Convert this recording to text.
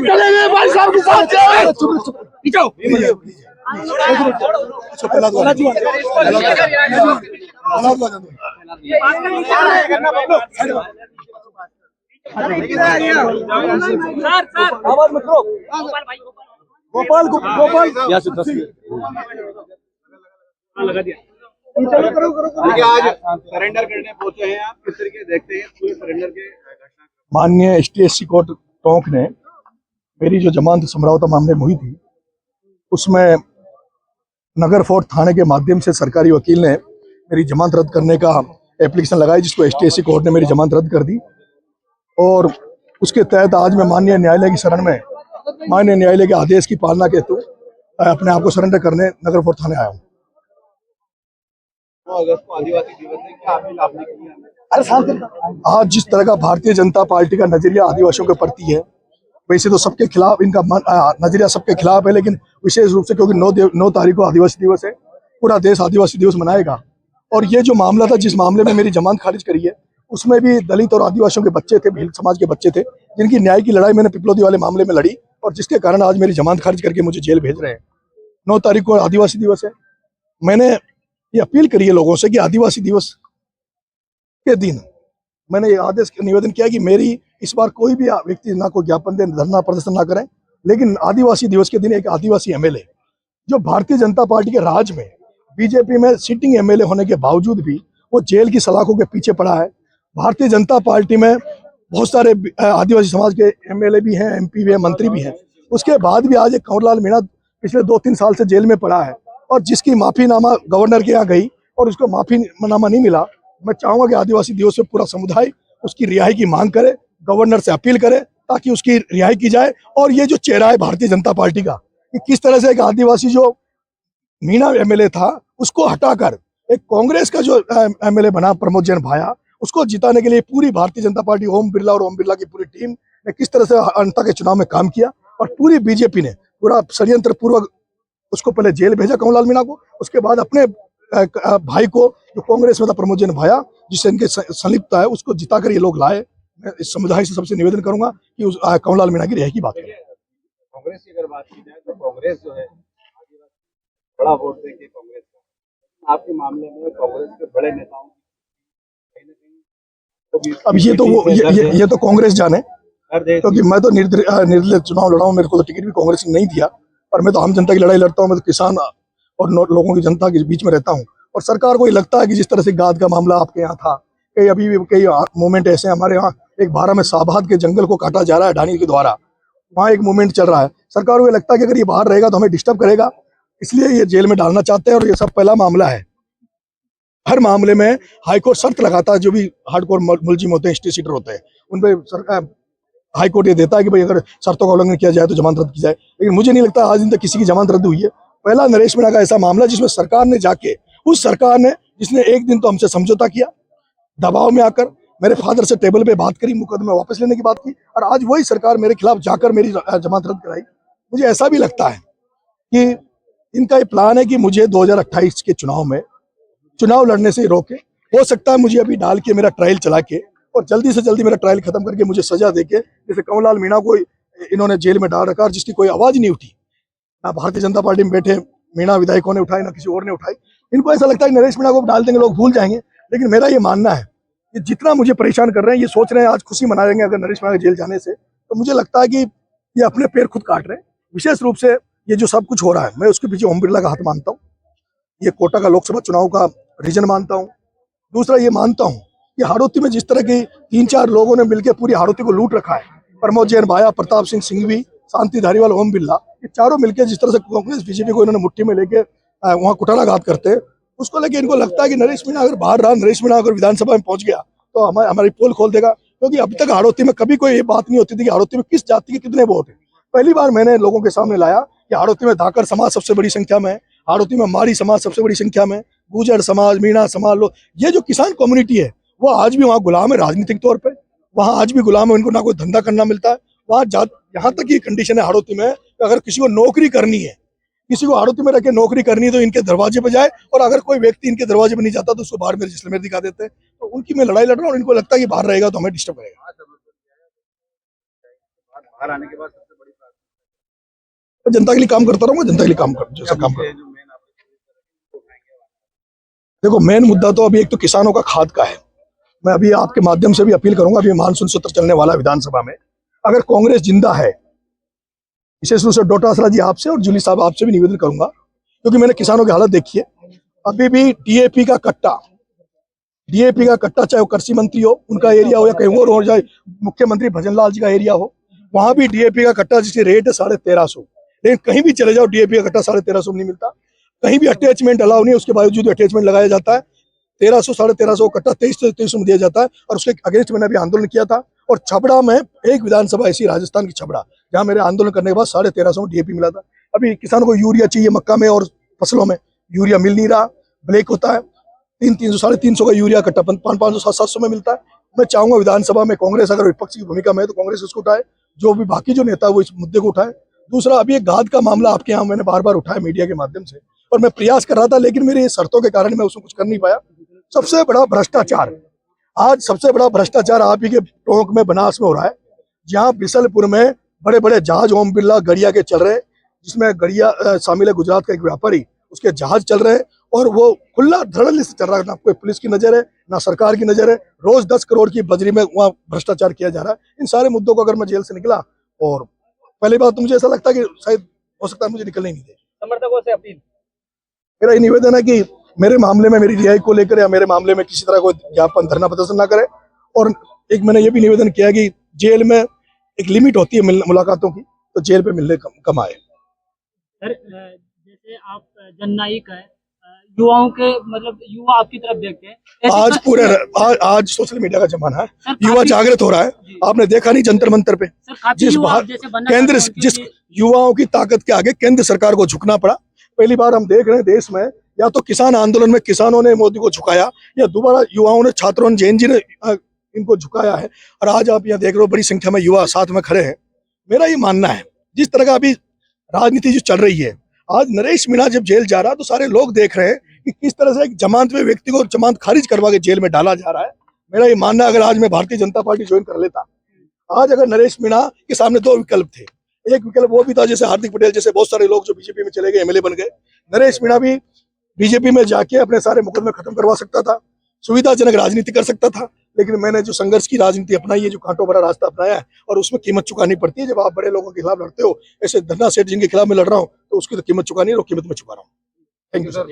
चलेंगे भाई साहब के साथ। आवाज मत करो। गोपाल गोपाल लगा दिया। देखिए आज सरेंडर करने पहुंचे हैं आप, किस तरीके देखते हैं पूरे सरेंडर के घटना? माननीय STSC कोर्ट टोंक ने मेरी जो जमानत समझौता मामले में हुई थी, उसमें नगर फोर्ट थाने के माध्यम से सरकारी वकील ने मेरी जमानत रद्द करने का एप्लीकेशन लगाई, जिसको STSC कोर्ट ने मेरी जमानत रद्द कर दी। और उसके तहत आज मैं माननीय न्यायालय की शरण में माननीय न्यायालय के आदेश की पालना के हेतु अपने आप को सरेंडर करने नगर फोर्ट थाने आया हूँ। 9 अगस्त को आदिवासी दिवस है, क्या अपील आपने की है? आज जिस तरह का भारतीय जनता पार्टी का नजरिया आदिवासियों के प्रति है, वैसे तो सबके खिलाफ इनका नजरिया सबके खिलाफ है, लेकिन विशेष रूप से क्योंकि 9 तारीख को आदिवासी दिवस है, पूरा देश आदिवासी दिवस मनाएगा। और ये जो मामला था, जिस मामले में मेरी जमानत खारिज करी है, उसमें भी दलित और आदिवासियों के बच्चे थे, भील समाज के बच्चे थे, जिनकी न्याय की लड़ाई मैंने पिपलोदी वाले मामले में लड़ी, और जिसके कारण आज मेरी जमानत खारिज करके मुझे जेल भेज रहे हैं। 9 तारीख को आदिवासी दिवस है। मैंने ये अपील करी है लोगों से कि आदिवासी दिवस के दिन मैंने ये आदेश निवेदन किया कि मेरी इस बार कोई भी व्यक्ति ना कोई ज्ञापन दे, धरना प्रदर्शन ना करें, लेकिन आदिवासी दिवस के दिन एक आदिवासी MLA जो भारतीय जनता पार्टी के राज में बीजेपी में सिटिंग MLA होने के बावजूद भी वो जेल की सलाखों के पीछे पड़ा है। भारतीय जनता पार्टी में बहुत सारे आदिवासी समाज के MLA भी हैं, MP भी हैं, मंत्री भी हैं, उसके बाद भी आज एक कंवरलाल मीणा पिछले 2-3 साल से जेल में पड़ा है, और जिसकी माफीनामा गवर्नर के यहाँ गई और उसको माफीनामा नहीं मिला। मैं चाहूंगा कि आदिवासी दिवस में पूरा समुदाय उसकी रिहाई की मांग करे, गवर्नर से अपील करे ताकि उसकी रिहाई की जाए। और ये जो चेहरा है भारतीय जनता पार्टी का, कि किस तरह से एक आदिवासी जो मीणा MLA था उसको हटाकर एक कांग्रेस का जो MLA बना प्रमोद जैन भाया, उसको जिताने के लिए पूरी भारतीय जनता पार्टी, ओम बिरला और ओम बिरला की पूरी टीम ने किस तरह से अंत के चुनाव में काम किया, और पूरी बीजेपी ने पूरा षड्यंत्र पूर्वक उसको पहले जेल भेजा कंवरलाल मीणा को, उसके बाद अपने भाई को जो कांग्रेस में था प्रमोद जैन भाया, जिससे इनके संलिप्तता है, उसको जिताकर ये लोग लाए। मैं इस समुदाय से सबसे निवेदन करूंगा कि उस कंवरलाल मीणा की रिहाई की बात करें। कांग्रेस की अगर बात की जाए तो कांग्रेस जो है बड़ा वोट देके कांग्रेस का, आपके मामले में कांग्रेस के बड़े नेताओं अब ये तो कांग्रेस जाने, क्योंकि मैं तो निर्दलीय चुनाव लड़ा हूँ, मेरे को तो टिकट भी कांग्रेस ने नहीं दिया, पर मैं तो आम जनता की लड़ाई लड़ता हूँ। मैं तो किसान और लोगों की जनता के बीच में रहता हूँ। और सरकार को ये लगता है कि जिस तरह से गाद का मामला आपके यहाँ था, कई अभी भी कई मूवमेंट ऐसे हमारे यहाँ, एक बारह में साबाद के जंगल को काटा जा रहा है ढानी के द्वारा, वहाँ एक मूवमेंट चल रहा है। सरकार को ये लगता है कि अगर ये बाहर रहेगा तो हमें डिस्टर्ब करेगा, इसलिए ये जेल में डालना चाहते हैं। और ये सब पहला मामला है। हर मामले में हाईकोर्ट शर्त लगाता है, जो भी हार्डकोर मुलजिम होते हैं, स्टे सीटर होते हैं, उन पर हाईकोर्ट ये देता है कि भाई अगर शर्तों का उल्लंघन किया जाए तो जमानत रद्द की जाए। लेकिन मुझे नहीं लगता आज दिन तक किसी की जमानत रद्द हुई है। पहला नरेश मीणा का ऐसा मामला जिसमें सरकार ने जाके, उस सरकार ने जिसने एक दिन तो हमसे समझौता किया, दबाव में आकर मेरे फादर से टेबल पे बात करी, मुकदमा वापस लेने की बात की, और आज वही सरकार मेरे खिलाफ जाकर मेरी जमानत रद्द कराई। मुझे ऐसा भी लगता है कि इनका ये प्लान है कि मुझे 2028 के चुनाव में चुनाव लड़ने से रोके। हो सकता है मुझे अभी डाल के मेरा ट्रायल चला के और जल्दी से जल्दी मेरा ट्रायल खत्म करके मुझे सजा देके, जैसे कंवरलाल मीणा को इन्होंने जेल में डाल रखा, जिसकी कोई आवाज नहीं उठी, ना भारतीय जनता पार्टी में बैठे मीणा विधायकों ने उठाई, ना किसी और ने उठाई। इनको ऐसा लगता है नरेश मीणा को डाल देंगे लोग भूल जाएंगे। लेकिन मेरा ये मानना है कि जितना मुझे परेशान कर रहे हैं, ये सोच रहे हैं आज खुशी मनाएंगे अगर नरेश मीणा जेल जाने से, तो मुझे लगता है कि ये अपने पैर खुद काट रहे हैं। विशेष रूप से ये जो सब कुछ हो रहा है, मैं उसके पीछे ओम बिरला का हाथ मानता हूँ। ये कोटा का लोकसभा चुनाव का रीजन मानता हूँ। दूसरा ये मानता हूँ कि हाड़ौती में जिस तरह की 3-4 लोगों ने मिलकर पूरी हाड़ौती को लूट रखा है, प्रमोद जैन भाया, प्रताप सिंह सिंघवी, शांति धारीवाल, ओम बिरला, ये चारों मिलकर जिस तरह से कांग्रेस बीजेपी को इन्होंने मुट्ठी में लेके वहाँ कुटाराघात करते हैं, उसको लेके इनको लगता है कि नरेश मीणा अगर बाहर रहा, नरेश मीणा अगर विधानसभा में पहुंच गया तो हमारी पोल खोल देगा। क्योंकि अब तक हाड़ौती में कभी कोई ये बात नहीं होती थी कि हाड़ौती में किस जाति के कितने वोट है। पहली बार मैंने लोगों के सामने लाया कि हाड़ौती में धाकर समाज सबसे बड़ी संख्या में है, हाड़ौती में मारी समाज सबसे बड़ी संख्या में, गुर्जर समाज, मीणा समाज, लोग, ये जो किसान कम्युनिटी है वो आज भी वहाँ गुलाम है राजनीतिक तौर पे। वहाँ आज भी गुलाम है, उनको ना कोई धंधा करना मिलता है। वहाँ यहाँ तक ये कंडीशन है हाड़ौती में, अगर किसी को नौकरी करनी है, किसी को हाड़ौती में रह के नौकरी करनी है तो इनके दरवाजे पे जाए, और अगर कोई व्यक्ति इनके दरवाजे पे नहीं जाता तो उसको बाहर में जैसलमेर दिखा देते हैं। तो उनकी मैं लड़ाई लड़ रहा हूँ और इनको लगता है कि बाहर रहेगा तो हमें डिस्टर्ब करेगा। बाहर आने के बाद सबसे बड़ी बात जनता के लिए काम करता रहूंगा, जनता के लिए काम कर जैसा काम कर। जो मेन आपको उठाएंगे। देखो मेन मुद्दा तो अभी एक तो किसानों का खाद का है। मैं अभी आपके माध्यम से भी अपील करूंगा, अभी मानसून सत्र चलने वाला है विधानसभा में, अगर कांग्रेस जिंदा है, विशेष रूप से डोटासरा जी आपसे और जूली साहब आपसे भी निवेदन करूंगा, क्योंकि मैंने किसानों की हालत देखी है। अभी भी डीएपी का कट्टा चाहे वो कृषि मंत्री हो उनका एरिया हो या कहीं और हो, चाहे मुख्यमंत्री भजन लाल जी का एरिया हो, वहां भी डीएपी का कट्टा जिसकी रेट है 1350, लेकिन कहीं भी चले जाओ डीएपी का कट्टा 1350 नहीं मिलता। कहीं भी अटैचमेंट अलाउ नहीं है, उसके बावजूद अटैचमेंट लगाया जाता है। 1300 1350 कट्टा 2300 में दिया जाता है, और उसके अगेंस्ट मैंने अभी आंदोलन किया था। और छबड़ा में एक विधानसभा ऐसी राजस्थान की छबड़ा, जहां मेरे आंदोलन करने के बाद 1350 में डीएपी मिला था। अभी किसानों को यूरिया चाहिए, मक्का में और फसलों में यूरिया मिल नहीं रहा, ब्लैक होता है। 300 350 का यूरिया कट्टा 500 700 में मिलता है। मैं चाहूंगा विधानसभा में कांग्रेस अगर विपक्ष की भूमिका में है तो कांग्रेस उसको उठाए, जो भी बाकी जो नेता है वो इस मुद्दे को उठाए। दूसरा, अभी एक घात का मामला आपके यहाँ मैंने बार बार उठाया मीडिया के माध्यम से, और मैं प्रयास कर रहा था, लेकिन मेरी शर्तों के कारण मैं उसमें कुछ कर नहीं पाया। सबसे बड़ा भ्रष्टाचार, आज सबसे बड़ा भ्रष्टाचार आप ही के टोंक में, बनास में हो रहा है, जहाँ बिसलपुर में बड़े बड़े जहाज ओम बिरला गड़िया के चल रहे हैं, जिसमें गड़िया शामिल है गुजरात का एक व्यापारी, उसके जहाज चल रहे हैं, और वो खुला धड़ल्ले से चल रहा है। ना कोई पुलिस की नजर है, ना सरकार की नजर है। रोज 10 करोड़ की बजरी में वहाँ भ्रष्टाचार किया जा रहा है। इन सारे मुद्दों को अगर मैं जेल से निकला, और पहली बात तो मुझे ऐसा लगता है कि शायद हो सकता है मुझे निकलने ही नहीं दे। समर्थकों से अपील, मेरा ये निवेदन है कि मेरे मामले में, मेरी रिहाई को लेकर या मेरे मामले में किसी तरह कोई ज्ञापन, धरना प्रदर्शन ना करे। और एक मैंने ये भी निवेदन किया कि जेल में एक लिमिट होती है मुलाकातों की, तो जेल पे मिलने कम आए। सर जैसे आप जननायक है, युवाओं के मतलब युवा आपकी तरफ देखते हैं, आज सोशल मीडिया का जमाना है, युवा जागृत हो रहा है। आपने देखा नहीं जंतर मंतर पे जिस युवाओं की ताकत के आगे केंद्र सरकार को झुकना पड़ा। पहली बार हम देख रहे हैं देश में, या तो किसान आंदोलन में किसानों ने मोदी को झुकाया, या दोबारा युवाओं ने, छात्रों ने, जैन जी ने इनको झुकाया है। और आज आप यहाँ देख रहे हो बड़ी संख्या में युवा साथ में खड़े हैं। मेरा ये मानना है, जिस तरह का अभी राजनीति जो चल रही है, आज नरेश मीणा जब जेल जा रहा है तो सारे लोग देख रहे हैं कि किस तरह से एक जमानत में व्यक्ति को जमानत खारिज करवा के जेल में डाला जा रहा है। मेरा ये मानना है, अगर आज मैं भारतीय जनता पार्टी ज्वाइन कर लेता, आज अगर नरेश मीणा के सामने 2 विकल्प थे, एक विकल्प वो भी था जैसे हार्दिक पटेल जैसे बहुत सारे लोग जो बीजेपी में चले गए, एमएलए बन गए, नरेश मीणा भी बीजेपी में जाके अपने सारे मुकदमे खत्म करवा सकता था, सुविधाजनक राजनीति कर सकता था। लेकिन मैंने जो संघर्ष की राजनीति अपनाई है, जो कांटों भरा रास्ता अपनाया है, और उसमें कीमत चुकानी पड़ती है। जब आप बड़े लोगों के खिलाफ लड़ते हो, ऐसे धन्ना सेठ जिनके खिलाफ मैं लड़ रहा हूँ, तो उसकी तो कीमत चुकानी है, और कीमत मैं चुका रहा हूँ। Thank you sir.